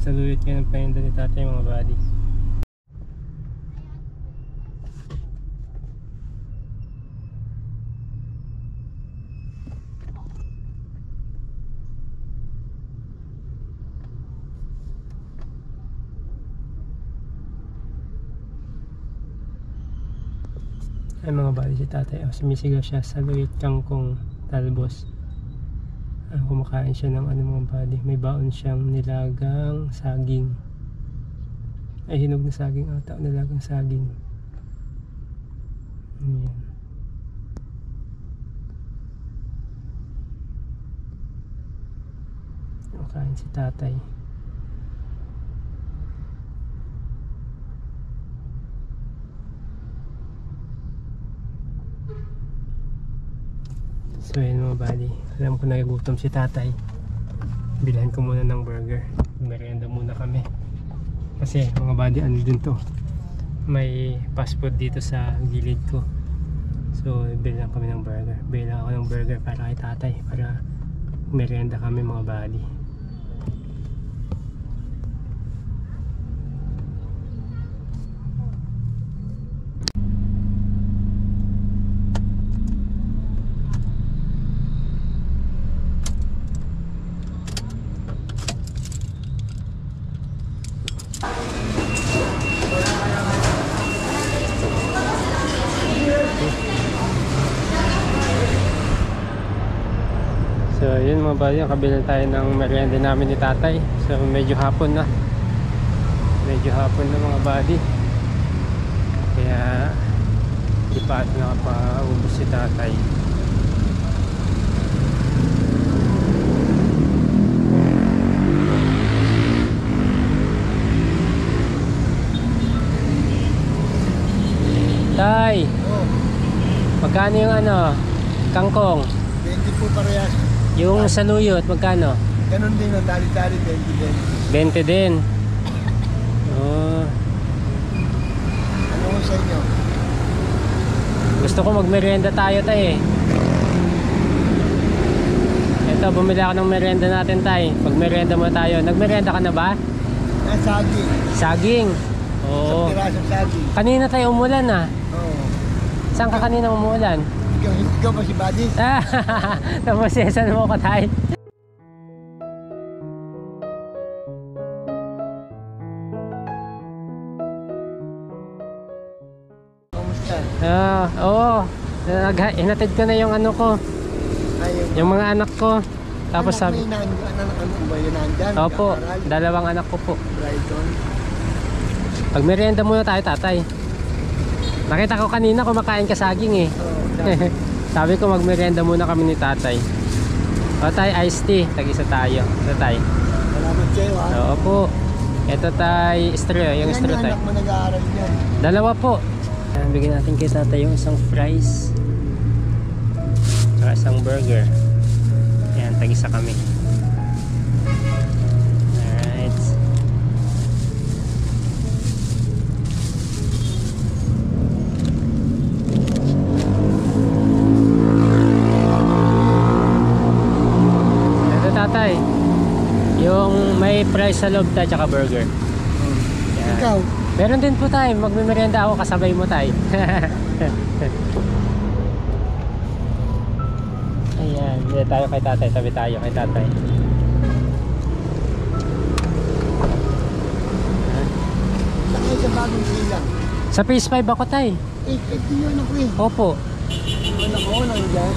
Saluyot kayo ng paninda ni tatay mga buddy. Ay mga buddy, si tatay, sumisigaw siya, saluyot kangkong talbos. Kumakain siya ng ano mga buddy, may baon siyang nilagang saging. Ay, hinog na saging ata, nilagang saging. Ayan. Kumakain si tatay. So yun mga buddy, alam ko nagugutom si tatay. Bilhan ko muna ng burger. Merienda muna kami. Kasi mga buddy, ano din to, may fast food dito sa gilid ko. So bilhan kami ng burger. Bilhan ako ng burger para kay tatay, para merienda kami mga buddy. So yun mga buddy, kabilang tayo ng merienda namin ni tatay. So medyo hapon na. Medyo hapon na mga buddy. Kaya di pa nakapa-ubos si tatay. Tay! Magkano yung ano? Kangkong? 20 po parehas. Yung saluyot, magkano? Ganun din, dali-dali, 20 din. 20 din. Oh. Ano ko sa inyo? Gusto ko magmerienda tayo tay eh. Ito, bumili ako ng merienda natin tay. Magmerienda mo tayo. Nagmerienda ka na ba? Saging. Saging? Oo. Isang pirasong saging. Kanina tayo umulan ah. Oo. Saan ka kanina umulan? Ikaw ba si Buddy? Naposesan mo ko tay. Kamusta? Oo. Hinatid ko na yung ano ko. Yung mga anak ko. Tapos sabi... Anak mo ba yun nandyan? Opo, dalawang anak ko po. Brighton. Pag merienda muna tayo tatay. Nakita ko kanina kumakain ka saging eh. Sabi ko magmerienda muna kami ni tatay. O tay, iced tea. Tag-isa tayo. Ito tay. Salamat sa'yo ha. Oo po. Ito tay, straw. Yung straw tay. Anak mo nag-aaral yan? Dalawa po. Bigyan natin kay tatay yung isang fries. Saka isang burger. Yan, tag-isa kami. Alright. Tatay, yung may fries sa loob tayo tsaka burger. Yan. Ikaw? Meron din po tayo, magmimerienda ako kasabay mo tayo. Ayan, hindi tayo kay tatay, tabi tayo kay tatay. Saan kayo sa bagong silang? Sa phase 5 ako tay. Ito yun ako eh. Opo. Anak ko nandiyan.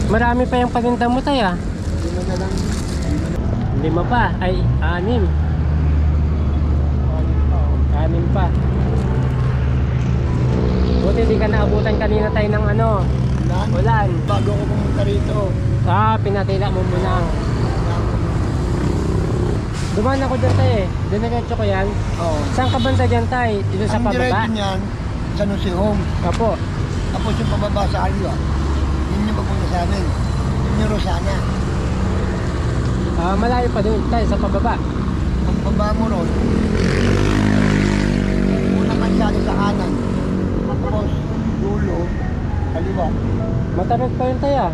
Marami pa yung paninda mo tay ah. Lima na lang. 5 pa, ay 6. 6 pa. Buti di ka naabutan kanina tayo ng ano. Ulan. Bago ako pumunta rito. Pinatila mo muna. Dumaan ako dyan tayo eh. Dinerecho ko yan. Oo. Saan ka banda dyan tayo? Dito sa Ang pababa? diretso niyan, sa Nusi Home. Opo. Tapos yung pababa sa Alwa. Yun yung papunta sa amin. Yun yung Rosana. Malayo pa din tayo sa pababa. Ang baba mo ron, unang kansada sa kanan. Tapos, dulo, kaliwa. Matarag pa yun tayo ah.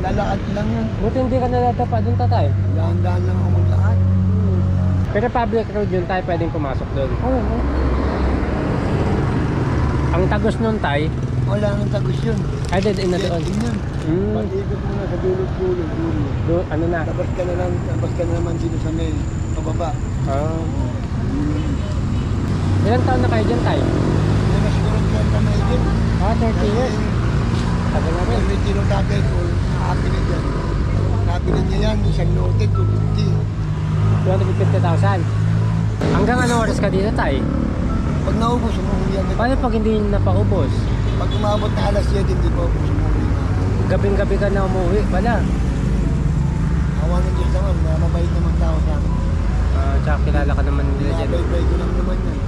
lalakad lang yan. Buti hindi ka nalatapa doon, tatay. Dahan-dahan lang ako maglakad. Pero public road yun, tayo pwedeng pumasok doon. Oo. Ang tagos nun, tay, Wala nang tagos yun. ay dead end na doon. Yun yun. Pag-ikot mo na sa dulo. Ano na? Tapos ka na naman dito sa may pababa. Ilang taon na kayo dyan, tay? May nasiguro dyan na may din. 30 years. Tagal na rin. Pag may tiro tatay ko, happy na dyan. Happy na niya yan, isang note, 250. 250,000. Hanggang anong oras ka dito, tay? Pag naubos, umuwi yan. Paano pag hindi napaubos? Pag umabot na alas 7, hindi pa ubos, umuwi na. Gabing-gabi ka na umuwi, wala. Awa ng Diyos naman, mabait naman tao sa akin. Tsaka kilala ka naman nila dyan. Pinabay-bay ko lang naman yan.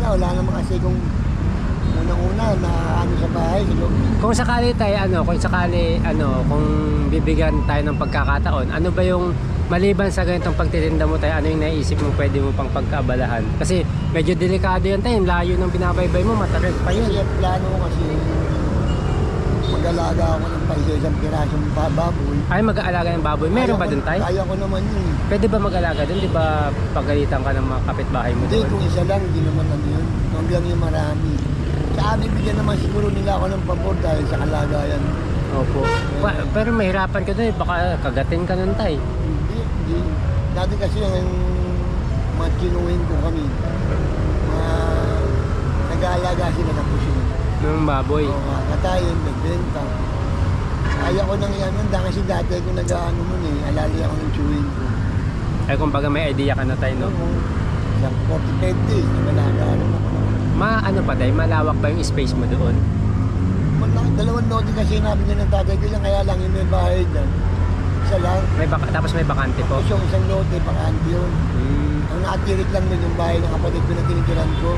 Wala naman kasi kung unang-una na ano sa bahay. Kung sakali tayo, kung bibigyan tayo ng pagkakataon, ano ba yung maliban sa ganitong pagtitinda mo tayo, ano yung naisip mo pwede mo pang pagkaabalahan? Kasi medyo delikado yan tayo, yung layo ng binabaybay mo, matagal pa yun. Kasi ang plano ko kasi mag-alaga ako ng isang pirasong baboy. Ay, mag-aalaga ng baboy. Meron ba dun tayo? Kaya ko naman yun. Pwede ba mag-alaga dun? Di ba pagalitan ka ng mga kapitbahay mo Hindi, doon? kung isa lang, hindi naman ano yun. Hanggang yung marami. Sa amin, bigyan naman siguro nila ako ng pabor dahil sa kalagayan. Opo. Pero mahirapan ka dun, baka kagatin ka nun tayo. Hindi. Dati kasi yung mga kinuhin ko kami, nag-aalaga sila ng puso. Ng baboy. Katayin, nagbenta. Kaya ko nang yan, kasi dati ko nag-ano nun alali ako ng chewing ko. Ay, kumbaga may idea ka na tayo, no? Isang 40-50 days, nag-alaga ako. Ano pa tayo? Malawak ba yung space mo doon? Dalawang lote kasi nabigyan ng tatay ko yan, kaya lang yung may bahay dyan. Isa lang. Tapos may bakante po? Tapos yung isang lote, bakante yun. Ang nakatirik lang din yung bahay ng kapatid ko na tinitiran ko.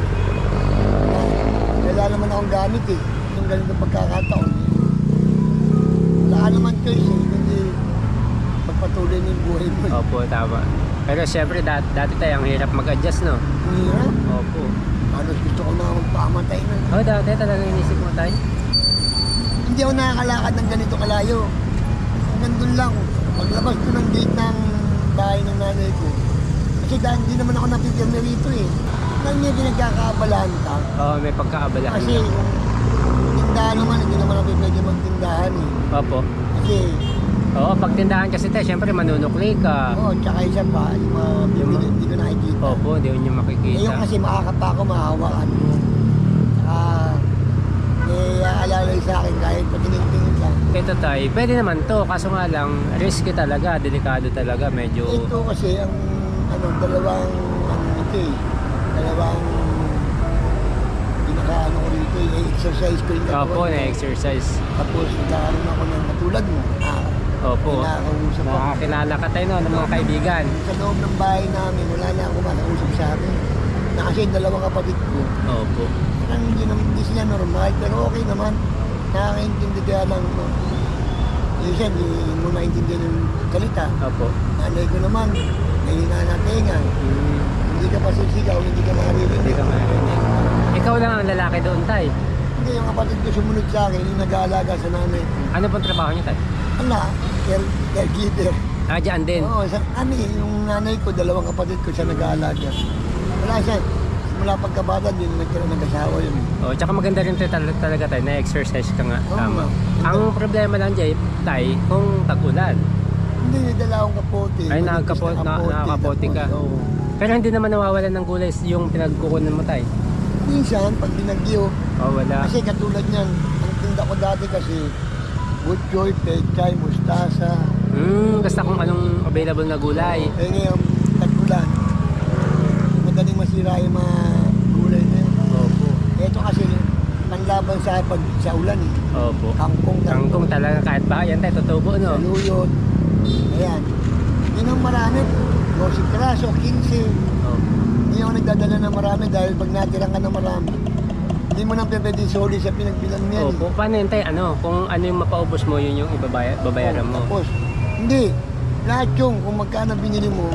Wala naman akong gamit yung ganitong pagkakataon. Wala naman choice kundi pagpatuloy ng buhay mo. Opo, tama. Pero siyempre dati tayo ang hirap mag-adjust, no? Hirap. Opo. Halos gusto ko na magpamatay na. Dati talaga inisip mo tayo? Hindi ako nakakalakad ng ganito kalayo. Hanggang doon lang. Paglabas ko ng gate ng bahay ng nanay ko. Kasi dahil hindi naman ako napipirme rito Nang may pinagkakaabalahan ka. Oo, may pagkaabalahan. Kasi kung tindahan naman, hindi naman ako pwede magtindahan Opo. Kasi, pag tindahan kasi tayo, siyempre manunukli ka. tsaka isa pa, yung mga bibili, hindi ko nakikita. Opo, hindi ko nyo makikita. Yung kasi makakapa ako, mahawakan mo. May aalalay sa akin kahit patingin-tingin lang. Ito tayo, pwede naman to, kaso nga lang, risky talaga, delikado talaga, medyo... Ito kasi, dalawang ginakaano ko rito, exercise ko yung Opo, na-exercise. Tapos nagkakaroon ako ng katulad mo. Opo, Kinakausap ako. nakakilala ka tayo ng mga kaibigan. Sa loob ng bahay namin, wala na ako makausap sa akin. Na kasi dalawang kapatid ko. Opo. Parang hindi sila normal, pero okay naman. Nakakaintindi kaya lang. Isa, hindi mo maintindihan yung kalita. Opo. Nanay ko naman, nahina na tenga. Hindi ka pa sisigaw, hindi ka maririnig. Hindi ka marinig. Ikaw lang ang lalaki doon, tay. Hindi, yung kapatid ko sumunod sa akin, yung nag-aalaga sa nanay ko. Ano pong trabaho niyo, tay? Caregiver. Diyan din. Oo, yung nanay ko, dalawang kapatid ko siya nag-aalaga. Wala siya. Mula pagkabata, din nag-asawa yun. Tsaka maganda rin talaga tayo, na-exercise ka nga. Tama. Ang problema lang dyan, tay, kung tag-ulan. Hindi, dala akong kapote. Ay, nakakapote ka. Oo. Pero hindi naman nawawalan ng gulay yung pinagkukunan mo, tay. Minsan, pag binagyo, Wala. kasi katulad niyan, ang tinda ko dati kasi, butchoy, pechay, mustasa. Basta kung anong available na gulay. Ngayon, tag-ulan. Madaling masira yung mga gulay na yun. Opo. Ito kasi, panlaban sa ulan Opo. Kangkong Talaga kahit ba yan tayo tutubo, no? Saluyot. Ayan. Yun ang marami. 12 piraso, 15. Opo. Hindi ako nagdadala ng marami dahil pag natira ka ng marami, hindi mo nang pwede soli sa pinagbilang niyan. Opo. Paano yun tayo? Kung ano yung mapaubos mo, yun yung babayaran mo. Tapos, hindi. Lahat yung, kung magkano binili mo,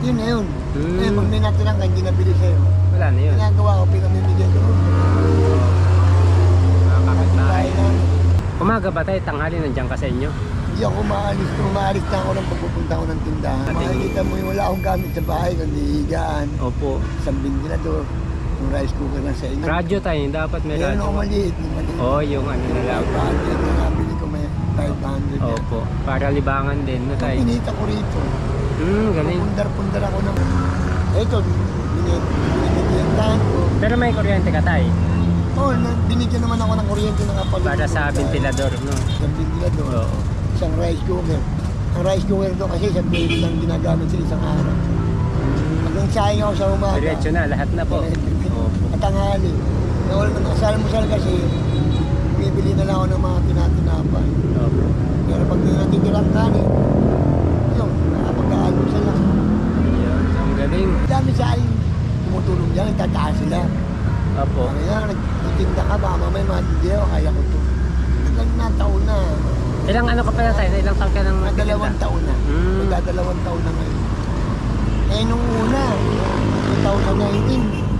yun na yun. Eh, pag may natirang ka, hindi nabili sa'yo. Wala na yun. Ginagawa ko, pinamimigay ko. Nakakakit na. Umaga ba tayo? Tanghali nandiyan ka sa inyo? Hindi ako maalis. Kung maalis na ako ng pagpupunta ko ng tindahan. Makikita mo yung wala akong gamit sa bahay, kundi higaan. Opo. Isang ventilador. Yung rice cooker na sa inyo. Radyo tayo, dapat may Meron radyo. ako maliit. Oh, yung ano na lang. 500 na nabili ko may 500 yan. Opo. Para libangan din, no Ito tayo? pinita ko rito. Galing. Pundar-pundar ako ng... Ito, binibigyan ko. Pero may kuryente ka tayo? Oo, binigyan naman ako ng kuryente ng kapal. Para sa ventilador, no? Isang ventilador. Oo. Isang rice cooker. Ang rice cooker to kasi sa baby lang ginagamit sa isang araw. Hanggang sayang ako sa umaga. Diretso na, lahat na po. Opo. At tanghali. Nawala na nakasal-musal kasi bibili na lang ako ng mga tinatinapay. Opo. Pero pag natitirang kanin, yun, nakapag-aalmusal lang. Yun, ang galing. Dami sa akin tumutulong dyan, nagtataas sila. Opo. Kaya nagtitinda ka ba, mamay matindi ako, kaya ko to. Hanggang na taon na. Ilang ano ka pala tayo? Ilang taon ka nang Dalawang taon na. Magdadalawang taon na ngayon. Eh nung una, 2019,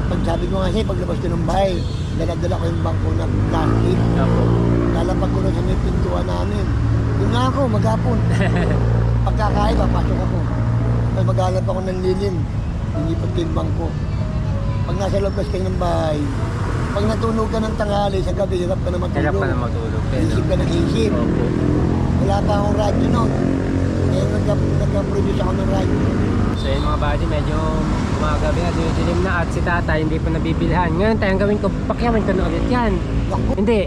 pag sabi ko kasi, paglabas ko ng bahay, dala-dala ko yung bangko na plastic. Opo. Lalapag ko na sa may pintuan namin. Yun na ako, maghapon. Pagkakain, papasok ako. Pag maghalap ako ng lilim, lilipat ko yung bangko. Pag nasa labas kayo ng bahay, pag natunog ka ng tanghali sa gabi, hirap ka na matulog. Hirap ka na matulog. Isip ka ng isip. Opo. Wala pa akong radyo noon. Eh, nagka-produce ako ng radyo. So yun mga buddy, medyo umagabi na, dilim na at si tata hindi pa nabibilhan. Ngayon tayo, ang gawin ko, pakyaman ko na ulit yan. Naku. Hindi,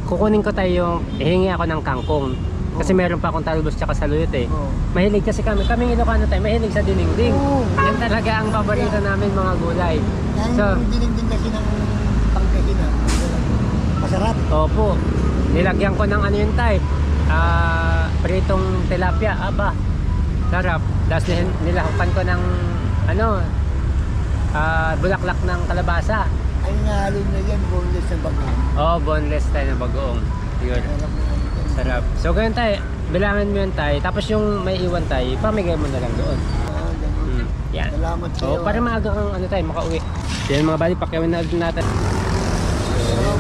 kukunin ko tayo yung, hihingi ako ng kangkong. Kasi meron pa akong talbos tsaka saluyot eh. Oo. Mahilig kasi kaming Ilocano tayo, mahilig sa dinding. Oo. Yan talaga ang paborito namin mga gulay. So, Yung dinig-din kasi ng pangkasinan. Masarap. opo, nilagyan ko ng ano yun tayo, pritong tilapia, aba, sarap. Tapos nilahukan ko ng ano, bulaklak ng kalabasa. Ay nahalo na yan, boneless na bago. Oh, boneless tayo na bagoong. Yun, Sarap na yan. sarap. So ganyan tayo, bilangan mo yun tayo, tapos yung may iwan tayo, pamigay mo na lang doon. Ganun. Yan. Salamat sa iyo. So para maaga kang ano tayo, makauwi. Yan mga bali, pakiawin na ulit natin.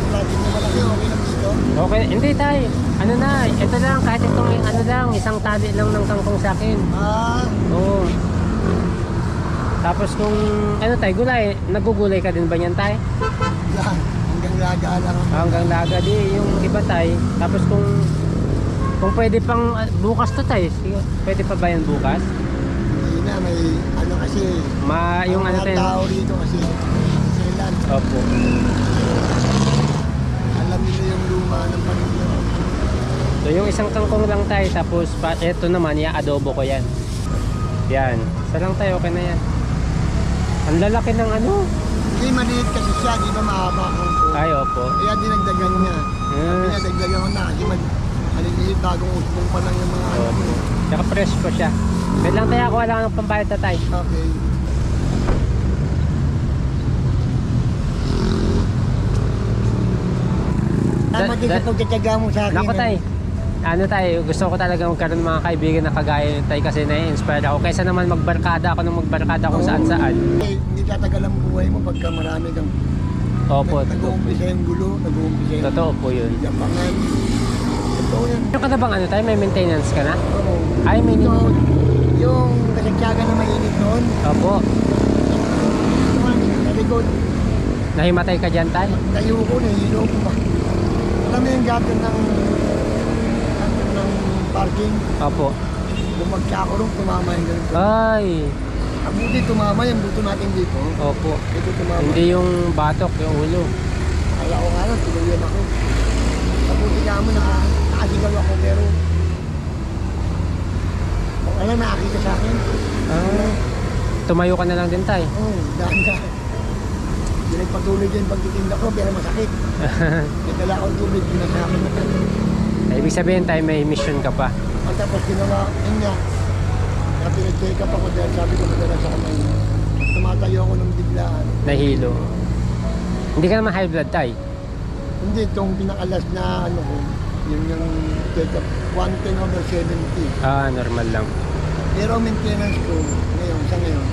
Project mo malaki, okay na gusto. Okay, hindi tayo. Ano na, ito lang, kahit itong ano lang, isang tali lang ng kangkong sa akin. Oo. Tapos kung ano tayo, gulay, nagugulay ka din ba niyan tayo? Yan, hanggang laga lang ako. Hanggang laga di, yung iba tayo. Tapos kung pwede pang bukas to tayo, sige, pwede pa ba yan bukas? Hindi na, may ano kasi. Yung ano mga tayo. tao rito kasi. Sila, Opo. alam nila yung luma ng panigyan. So yung isang kangkong lang tayo, tapos eto naman, i-adobo ko yan. Yan. Isa lang tayo, okay na yan. Ang lalaki ng ano. Hindi, maliit kasi siya, di ba mahaba kang po. Ay, opo. Kaya dinagdagan niya. Sabi niya, dagdagan ko na kasi maliliit, bagong usbong pa lang yung mga ano. Opo. Tsaka fresh pa siya. Wait lang tayo, ako wala ng pambayad na tayo. Okay. Tama din sa pagtataga mo sa akin. Nako tay. Ano tayo, gusto ko talaga magkaroon ng mga kaibigan na kagaya tayo kasi na-inspire ako. Kaysa naman magbarkada ako nung magbarkada kung saan-saan. Hindi tatagal ang buhay mo pagka marami kang Opo, nag-uumpisa yung gulo, nag-uumpisa yung totoo po yun. gapangan. Totoo yan. Meron ka na bang ano tayo, may maintenance ka na? Oo. Ay, may Ito, yung kasagsaga na mainit noon, Opo, sa likod, nahimatay ka dyan tayo? tayo ko, nahilo ko pa. Alam mo yung gato ng parking, Opo. bumagsa ako rin, tumama yung ganito. Ay, Ang buti tumama yung buto natin dito. opo. Ito tumama. Hindi yung batok, yung ulo. Kala ko nga lang, tuluyan ako. Mabuti ka mo, nakasigaw ako, pero kung alam, nakakita sa akin. Tumayo ka na lang din tayo. Oo, dahan-dahan. Hindi nagpatuloy din pagtitinda ko, pero masakit. May dala akong tubig, pinasakit na. Ibig sabihin tayo may mission ka pa. At tapos ginawa, yun nga, na pinag-check up ako dahil sabi ko madalas ako may tumatayo ako ng biglaan. Nahilo. Hindi ka naman high blood tayo. Hindi, itong pinakalas na ano ko, yun yung check up, 110/70. Normal lang. Pero maintenance ko, ngayon, sa ngayon,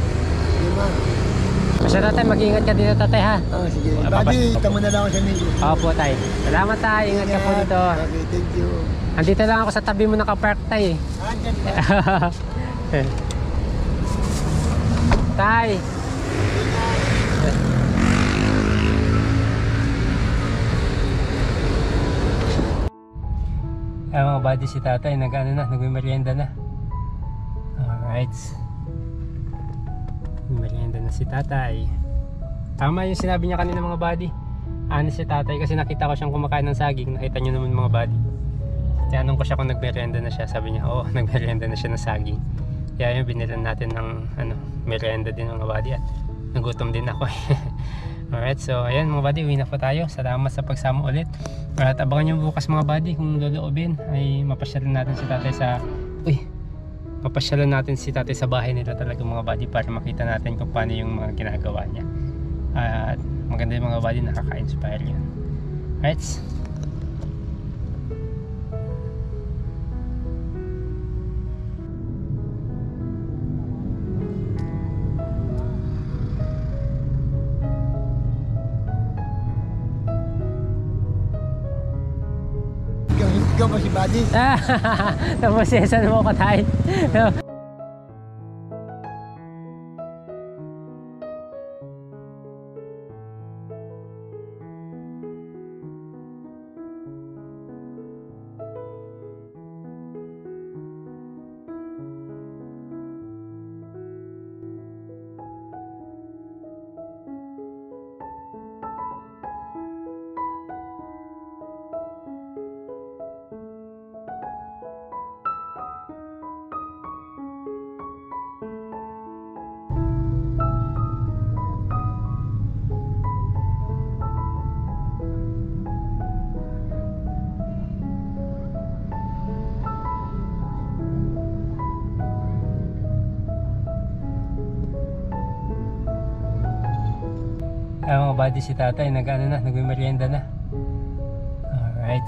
5. Basta tatay, mag-iingat ka dito tatay ha. Oh, sige. Buddy, tama na lang ako sa Nico. Opo tay. Salamat tay, ingat ka po dito. Okay, thank you. Andito lang ako sa tabi mo nakapark tay. Andyan ba? Tay. Mga buddy, si tatay nagmerienda na. Alright. Nagmerienda na si tatay. Tama yung sinabi niya kanina mga buddy. Ano si tatay kasi nakita ko siyang kumakain ng saging. Nakita niyo naman mga buddy. Tinanong ko siya kung nagmerienda na siya. Sabi niya, oo, nagmerienda na siya ng saging. Kaya yun, binilan natin ng merienda din mga buddy. At nagutom din ako. Alright, so ayan mga buddy, uwi na po tayo. Salamat sa pagsama ulit. At abangan nyo bukas mga buddy, kung loloobin ay mapasyalan natin si tatay sa mapasyalan natin si tatay sa bahay nila talaga mga buddy, para makita natin kung paano yung mga ginagawa niya. At maganda yung mga buddy, nakaka-inspire yun. Alright. Ikaw ba si Buddy? Tapos season mo ko tayo. Mga buddy, si tatay nagmerienda na. Alright.